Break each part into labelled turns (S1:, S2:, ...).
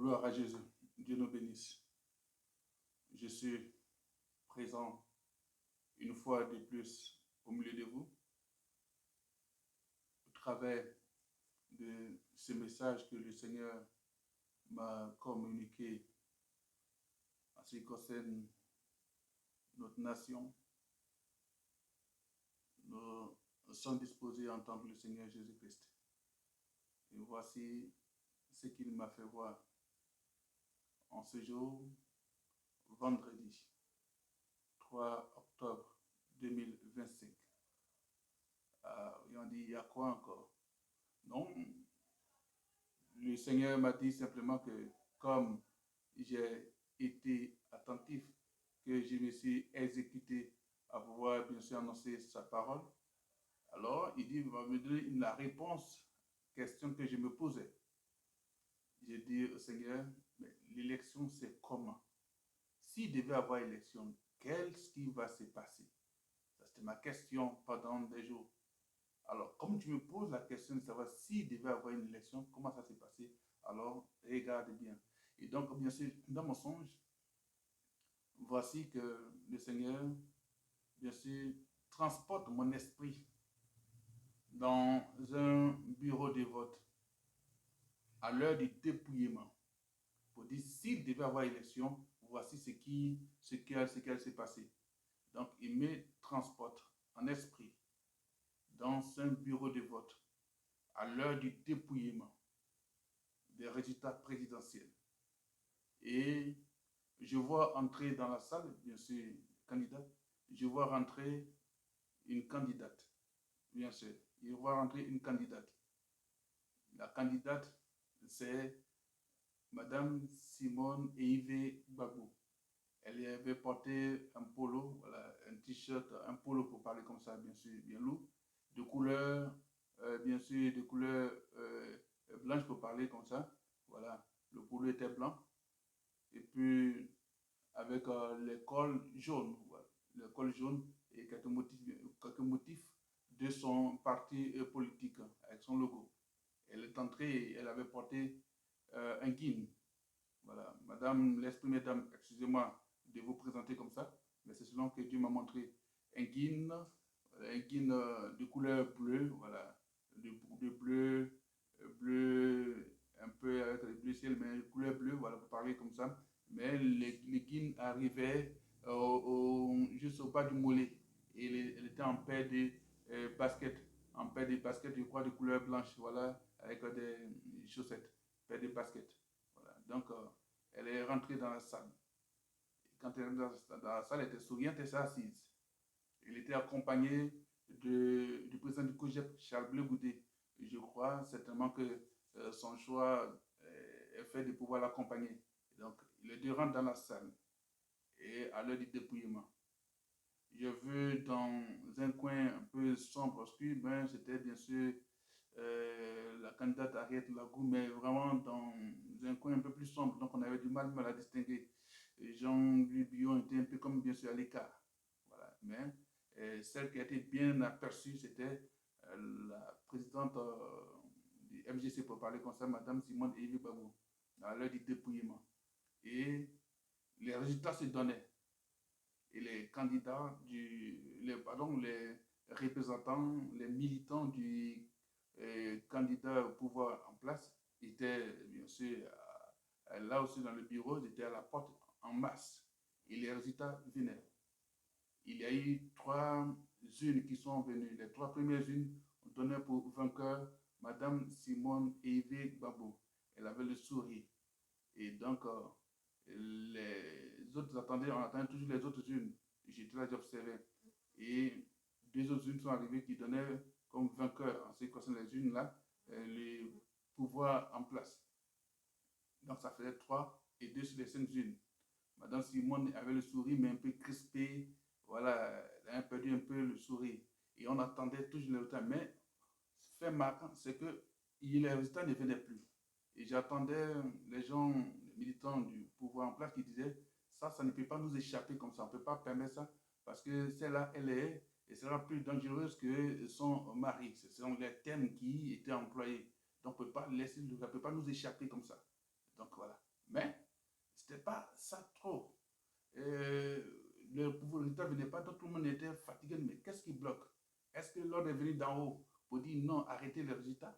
S1: Gloire à Jésus. Dieu nous bénisse. Je suis présent une fois de plus au milieu de vous, au travers de ce message que le Seigneur m'a communiqué en ce qui concerne notre nation. Nous sommes disposés à entendre le Seigneur Jésus-Christ. Et voici ce qu'il m'a fait voir en ce jour, vendredi 3 octobre 2025. Et on dit, il y a quoi encore? Non, le Seigneur m'a dit simplement que comme j'ai été attentif, que je me suis exécuté à pouvoir bien sûr annoncer sa parole, alors il dit, il va me donner la réponse question que je me posais. J'ai dit au Seigneur, mais l'élection c'est comment? S'il devait avoir élection, qu'est-ce qui va se passer? Ça, c'était ma question pendant des jours. Alors, comme tu me poses la question de savoir s'il devait avoir une élection, comment ça s'est passé, alors regarde bien. Et donc, bien sûr, dans mon songe, voici que le Seigneur, bien sûr, transporte mon esprit dans un bureau de vote à l'heure du dépouillement pour dire s'il devait avoir élection, voici ce qu'elle s'est passé. Donc, il me transporte en esprit dans un bureau de vote à l'heure du dépouillement des résultats présidentiels. Et je vois entrer dans la salle, bien sûr, candidat, je vois rentrer une candidate, bien sûr, je vois rentrer une candidate. La candidate, c'est Madame Simone Eivé Gbagbo. Elle avait porté un polo, voilà, un t-shirt, un polo pour parler comme ça, bien sûr, bien lourd, de couleur, bien sûr, de couleur blanche pour parler comme ça. Voilà, le polo était blanc. Et puis, avec le col jaune, voilà, le col jaune et quelques motifs de son parti politique, avec son logo. Elle est entrée et elle avait porté un guine. Voilà, Madame l'Esprit, Mesdames, excusez-moi de vous présenter comme ça, mais c'est selon que Dieu m'a montré un guine de couleur bleue, voilà, de bleu, bleu, un peu avec le bleu ciel, mais couleur bleue, voilà, pour parler comme ça. Mais le guine arrivait juste au bas du mollet et elle était en paire de baskets, je crois, de couleur blanche, voilà, avec des chaussettes, paire de baskets. Voilà. Donc, elle est rentrée dans la salle. Quand elle est rentrée dans la salle, elle était souriante et s'est assise. Elle était accompagnée du président du COGEP, Charles Bleu Goudé. Je crois certainement que son choix est fait de pouvoir l'accompagner. Donc, les deux rentrent dans la salle et à l'heure du dépouillement. Je veux dans un coin un peu sombre, obscur, ben, c'était bien sûr la candidate Ariette Lagou, mais vraiment dans un coin un peu plus sombre, donc on avait du mal à la distinguer. Jean-Louis Billon était un peu comme bien sûr à l'écart. Voilà. Mais celle qui a été bien aperçue, c'était la présidente du MGC, pour parler comme ça, Madame Simone Eivé Gbagbo, à l'heure du dépouillement. Et les résultats se donnaient. Et les candidats, les représentants, les militants du candidat au pouvoir en place étaient bien sûr là aussi dans le bureau, ils étaient à la porte en masse. Et les résultats venaient. Il y a eu 3 unes qui sont venues. Les 3 premières unes ont donné pour vainqueur Madame Simone Eivé Gbagbo. Elle avait le sourire. Et donc, les autres attendaient, on attendait toujours les autres unes. J'étais là, j'observais. Et 2 autres unes sont arrivées qui donnaient comme vainqueur, en ce qui concerne les unes là, le pouvoir en place. Donc, ça faisait 3 et 2 sur les 5 unes. Madame Simone avait le sourire, mais un peu crispé. Voilà, elle a perdu un peu le sourire. Et on attendait toujours les résultats. Mais, fait marquant, c'est que les résultats ne venaient plus. Et j'attendais les gens, les militants du pouvoir en place qui disaient, ça ne peut pas nous échapper comme ça, on ne peut pas permettre ça, parce que celle-là, elle est, et sera plus dangereuse que son mari. Ce sont les termes qui étaient employés. Donc, on ne peut pas laisser, ça ne peut pas nous échapper comme ça. Donc, voilà. le résultat ne venait pas, tout le monde était fatigué. Mais qu'est-ce qui bloque? Est-ce que l'ordre est venu d'en haut pour dire non, arrêtez le résultat?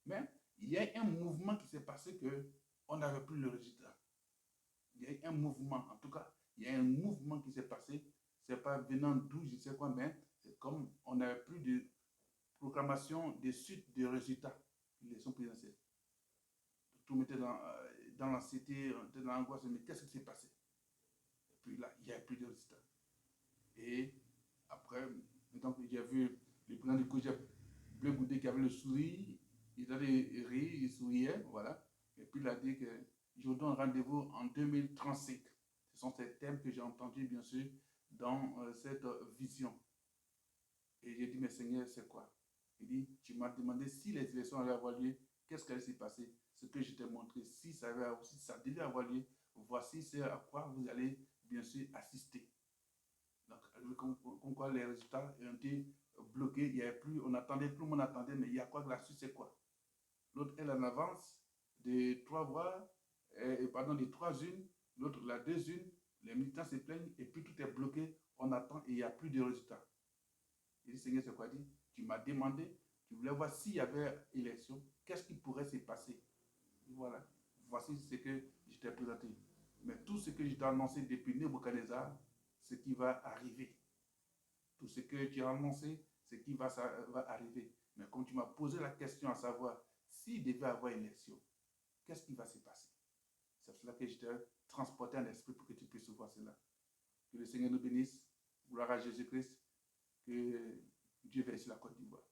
S1: Mais il y a un mouvement qui s'est passé que on n'avait plus le résultat. Il y a un mouvement, en tout cas, il y a un mouvement qui s'est passé. C'est pas venant d'où, je sais quoi, mais c'est comme on n'avait plus de proclamation de suite de résultats de l'élection présidentielle. Tout le monde était dans l'anxiété, dans l'angoisse, mais qu'est-ce qui s'est passé? Et puis là, il n'y a plus de résultats. Et après, donc, j'ai vu le président du COJEP, Bleu Goudé, qui avait le sourire, il avait ri, il souriait, voilà. Et puis il a dit que je vous donne rendez-vous en 2035. Ce sont ces thèmes que j'ai entendus, bien sûr, dans cette vision. Et j'ai dit, mais Seigneur, c'est quoi? Il dit, tu m'as demandé si les élections allaient avoir lieu, qu'est-ce qui allait s'y passer? Ce que je t'ai montré, si ça devait avoir lieu, voici ce à quoi vous allez, bien sûr, assister. Donc, comme quoi les résultats ont été bloqués, il y avait plus, on attendait, tout le monde attendait, mais il y a quoi, la suite, c'est quoi? L'autre, elle en avance de 3 voix, pardon, de 3-1, l'autre, la 2-1, les militants se plaignent, et puis tout est bloqué, on attend, et il n'y a plus de résultats. Il dit, Seigneur, c'est quoi? Dit, tu m'as demandé, tu voulais voir s'il y avait élection, qu'est-ce qui pourrait se passer? Voilà, voici ce que je t'ai présenté. Mais tout ce que je t'ai annoncé depuis Nebuchadnezzar, ce qui va arriver. Tout ce que tu as annoncé, ce qui va arriver. Mais comme tu m'as posé la question à savoir s'il devait avoir une élection, qu'est-ce qui va se passer? C'est cela que je t'ai transporté en esprit pour que tu puisses voir cela. Que le Seigneur nous bénisse. Gloire à Jésus-Christ. Que Dieu veille sur la Côte d'Ivoire.